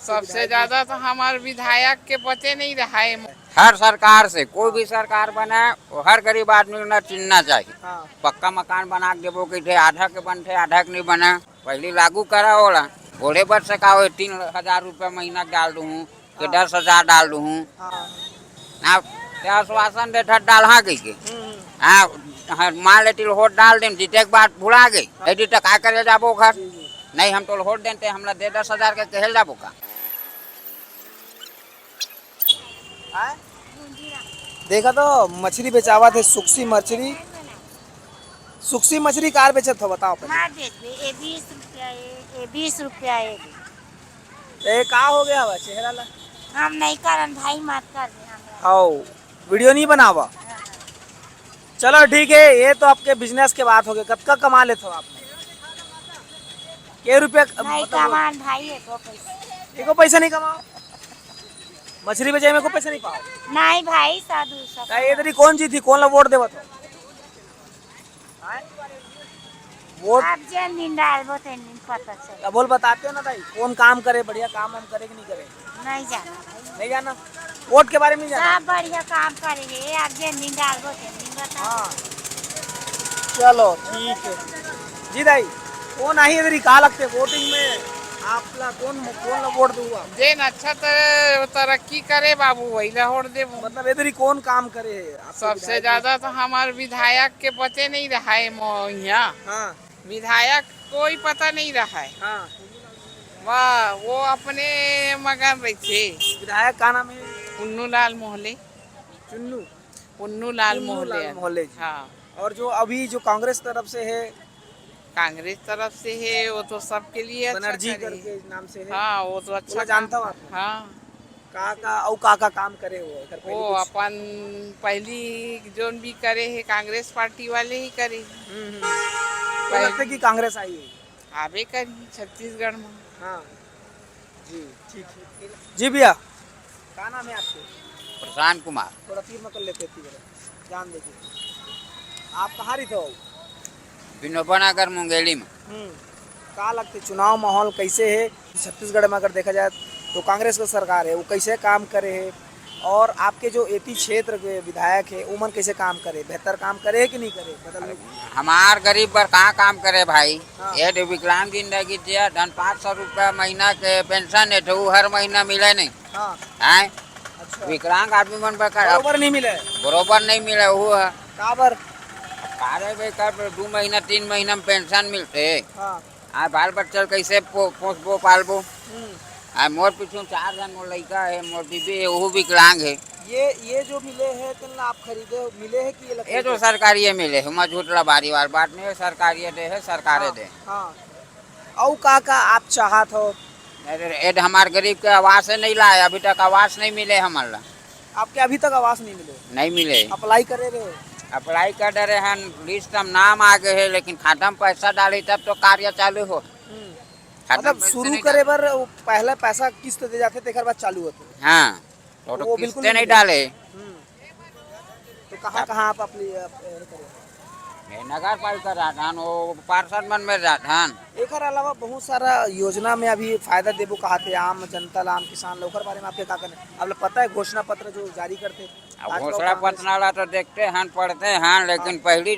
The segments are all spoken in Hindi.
सबसे ज्यादा तो हमारे विधायक के पते नहीं रहा है। हर सरकार से कोई भी सरकार बने वो हर गरीब आदमी को चिन्हना चाहिए। हाँ। पक्का मकान बना के देवो कि आधा के बनते आधा के नहीं बने पहले लागू करा होला। घोड़े पर से का 3,000 रुपया महीना डाल दूँ कि 10,000 डाल दूँ। हाँ आश्वासन दे डाल हाँ गई के हाँ मान लेती वोट डाल दें जीते के बाद भुला गई यदि तक आ कर जाबो घर नहीं हम तो वोट देते हमरा दे 10,000 के कहल जाबो का। देखा तो मछली बेचावा थे सुक्सी मछली। सुक्सी मछली कार बेचत हो बताओ पहले। 20 रुपया का हो गया हुआ चेहरा ला हम नहीं करन भाई मत कर हाँ वीडियो नहीं बनावा। चलो ठीक है ये तो आपके बिजनेस के बात हो गए। कब का कमा लेते हो आपने के रुपया नहीं कमान भाई एको पैसा नहीं कमाओ। मछली बेचे में को पैसा नहीं पाओ नहीं भाई साधु इधर कौन जी थी कौन ला वोट देवा तो वोट आप जन दिन डालबो तो दिन पता चल बोल बताते हो ना भाई कौन काम करे बढ़िया काम हम करे कि नहीं करे। नहीं जाना नहीं जाना वोट के बारे में नहीं जाना। सब बढ़िया काम करेंगे आप जन दिन डालबो तो दिन बता। हाँ चलो ठीक है जी दाई कौन आई इधर का लगते वोटिंग में आपला कौन कौन वोट दूंगा जेन अच्छा तरक्की करे बाबू वही ला वोट दे। मतलब इधर कौन काम करे सबसे ज्यादा तो हमारे विधायक के पते नहीं रहा है यहाँ। हाँ विधायक कोई पता नहीं रहा है। हाँ वाह वो अपने मगन रहे थे। विधायक का नाम है पुन्नू लाल मोहले। चुन्नू पुन्नू लाल मोहले मोहल्ले हाँ। और जो अभी जो कांग्रेस तरफ से है कांग्रेस तरफ से है वो तो सबके लिए अच्छा बनर्जी करे। करके नाम से है। हाँ वो तो अच्छा वो जानता हूँ आप हाँ का काम करे वो अपन पहली जोन भी करे है कांग्रेस पार्टी वाले ही करे। तो लगता कि कांग्रेस आई है आवे करी छत्तीसगढ़ में। हाँ जी ठीक है जी भैया क्या नाम है आपके। प्रशांत कुमार थोड़ा तीर में कर लेते जान देखिए आप कहाँ रही थे विनोबा मुंगेली में। क्या लगते चुनाव माहौल कैसे है छत्तीसगढ़ में अगर देखा जाए तो कांग्रेस का सरकार है वो कैसे काम करे है और आपके जो एपी क्षेत्र के विधायक है उमन कैसे काम करे बेहतर काम करे है कि नहीं करे बदल हमार गरीब पर कहाँ काम करे भाई। हाँ। ये विकलांग जिंदगी दिया धन 500 रुपया महीना के पेंशन है तो हर महीना मिले नहीं। हाँ है अच्छा विकलांग आदमी मन पर बरोबर नहीं मिले बरोबर नहीं मिले वो है काबर कार्य भाई कर 2 महीना 3 महीना में पेंशन मिलते। हाँ आ बाल बच्चा कैसे पोसबो पालबो। आ मोर पीछू 4 जन मोर लड़का है मोर बीबी है वो विकलांग है। ये जो मिले हैं तो आप खरीदे मिले हैं कि ये तो सरकारी मिले है झूठला बारी वार बात नहीं है सरकारी दे है सरकारे दे। हाँ और का आप चाहत हो ये हमारे गरीब के आवास है नहीं लाए अभी तक आवास नहीं मिले हमारा। आपके अभी तक आवास नहीं मिले नहीं मिले अप्लाई करे रहे अप्लाई कर दे रहे हैं लिस्ट में नाम आ गए है लेकिन खाता में पैसा डाली तब तो कार्य चालू हो। मतलब शुरू करे बर पहले पैसा किस्त दे जाते थे बाद चालू होते। हाँ तो वो बिल्कुल नहीं डाले। तो कहाँ आप अपनी नगर पालिका राजधान वो पार्षद मन में राजधान एक अलावा बहुत सारा योजना में अभी फायदा देबो कहा थे आम जनता आम किसान लोग बारे में आपके क्या करने अब पता है घोषणा पत्र जो जारी करते घोषणा पत्र वाला तो देखते हैं पढ़ते हैं लेकिन पहली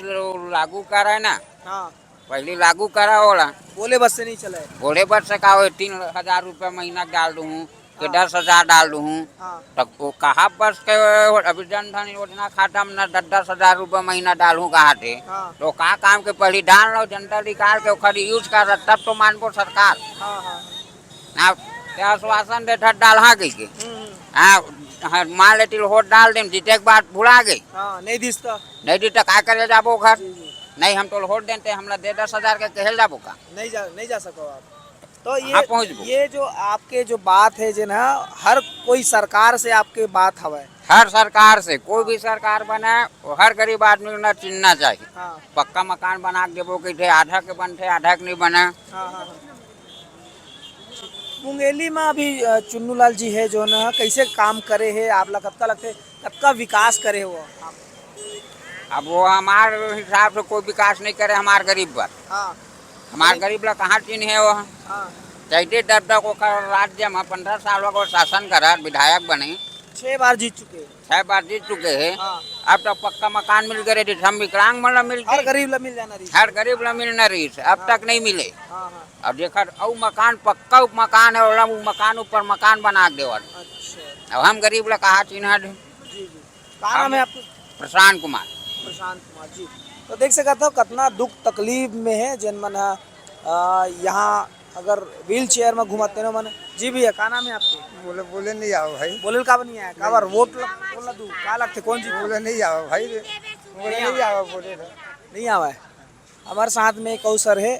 लागू करे ना। हाँ पहली लागू करा होला बोले बस से नहीं चले बोले बस से का 3,000 रुपया महीना डाल दूँ कि 10,000 डाल दूँ। हाँ तब वो कहा बस के अभी जन धन योजना खाता में 10,000 रुपया महीना डालूँ कहा थे। हाँ तो का काम के पहले डाल लो जनता निकाल के खरी यूज कर तब तो मानबो सरकार। हाँ हाँ ना आश्वासन दे डाल हाँ गई के हाँ मान लेती वोट डाल दें जीते के बाद भुला गई हाँ नहीं दिस तो नहीं दी तक आ कर जाबो घर नहीं हम तो वोट देते हमरा दे 10,000 के कहल जाबो का। नहीं जा सको आप तो ये जो आपके जो बात है जो ना हर कोई सरकार से आपके बात हवा है हर सरकार से कोई भी सरकार बने वो हर गरीब आदमी को चिन्हना चाहिए। हाँ पक्का मकान बना के देवो कि आधा के बनते आधा के नहीं बने। हाँ हाँ मुंगेली में अभी चुन्नू लाल जी है जो ना कैसे काम करे है आप लोग कब का विकास करे वो अब वो हमारे हिसाब से कोई विकास नहीं करे हमारे गरीब पर। हाँ हमारे गरीब ला कहाँ चिन्ह है वो हाँ चैते दर्द को राज्य में 15 सालों को शासन करा, विधायक बने, 6 बार जीत चुके हैं। 6 बार जीत चुके हैं। हाँ। अब तो पक्का मकान मिल गए, हम विकलांग मतलब मिल हर गए, गरीब ला मिल जाना रही। हर गरीब ला मिलना रही, अब तक नहीं मिले। हाँ हाँ। अब देखा और मकान पक्का मकान है, और वो मकान ऊपर मकान बना दे। अच्छा अब हम गरीब ला कहा चिन्ह दे। जी जी। कहाँ नाम है आपको? प्रशांत कुमार। प्रशांत कुमार जी। तो देख सकते हो कितना दुख तकलीफ में है जन मन यहाँ अगर व्हील चेयर में घुमाते ना मन। जी भैया का नाम है आपके? बोले बोले नहीं आओ भाई, बोले का नहीं आया काबर वोट बोला दू का लगते कौन जी बोले नहीं आओ भाई, बोले नहीं आओ, बोले नहीं आवा है। हमारे साथ में एक अवसर है